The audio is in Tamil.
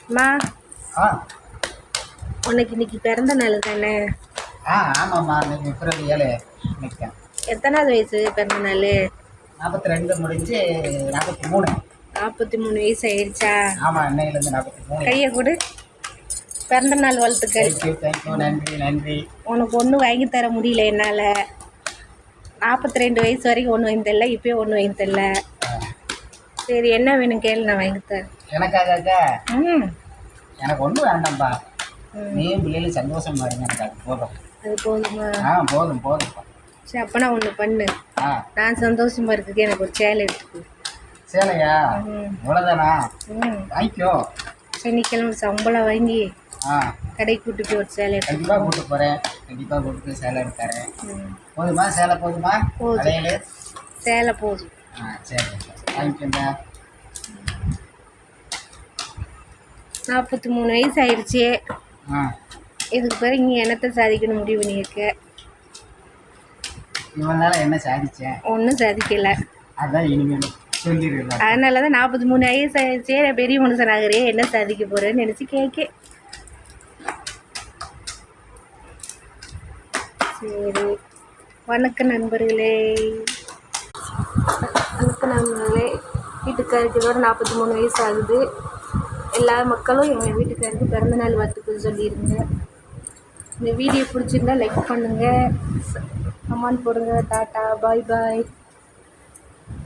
அம்மா, ஆ உனக்கு இன்னைக்கு பிறந்த நாள் தானே? ஆமாம்மா, இன்னைக்கு பிப்ரவரி 7 இன்னைக்கு எத்தனாவது வயசு பிறந்த நாள்? 42 முடிஞ்சு 43. 43 வயசு ஆயிடுச்சா? ஆமாம், இன்னையிலேருந்து 43. கையை கொடு. பிறந்த நாள் வாழ்த்துக்கள். தேங்க்யூ, நன்றி நன்றி. உனக்கு ஒன்றும் வாங்கி தர முடியல என்னால். 42 வயசு வரைக்கும் ஒன்று வாங்கி தரல, இப்போயே ஒன்று வாங்கி தரல. சரி, என்ன வேணும் கேளு, நான் வாங்கி தரேன். எனக்காக ம் எனக்கு ஒன்றும் வேண்டாம்ப்பா. நீயும் பிள்ளைகளும் சந்தோஷமா இருங்க, எனக்கு அது போதும். அது போதுமா? போதும்ப்பா. சரி, அப்போ நான் ஒன்று பண்ணு. நான் சந்தோஷமா இருக்குது, எனக்கு ஒரு சேலை எடுத்துக்கு. சேலையா? இவ்வளோதானா? வாங்கிக்கோ. சனிக்கிழமை சம்பளம் வாங்கி கடைக்கு கூட்டு போய் ஒரு சேலை எடுத்து. கண்டிப்பாக கூப்பிட்டு போகிறேன். கண்டிப்பாக கூப்பிட்டு போய் சேலை எடுத்துறேன். போதுமா? சேலை போதுமா? போதும், சேலை போதும். சரி, வாங்கிக்கோங்க. 43 வயசு ஆயிடுச்சு. இதுக்கு பிறகு இங்கே என்னத்தை சாதிக்கணும் முடிவு பண்ணியிருக்க? இவனால என்ன சாதிச்சேன்? ஒன்றும் சாதிக்கலை. அதான் இனிமேல் சொல்லிடுறேன். அதனால தான் 43 வயசு ஆயிடுச்சே, பெரிய மனுஷன் ஆகிறே, என்ன சாதிக்க போகிறேன்னு நினச்சி கேட்க. சரி, வணக்கம் நண்பர்களே. வீட்டுக்காருக்கு இதோட 43 வயசு ஆகுது. எல்லா மக்களும் எங்கள் வீட்டுக்காருக்கு பிறந்தநாள் வாழ்த்துக்கள் சொல்லிடுங்க. இந்த வீடியோ பிடிச்சிருந்தா லைக் பண்ணுங்கள், கமெண்ட் போடுங்க. டாட்டா, பாய் பாய்.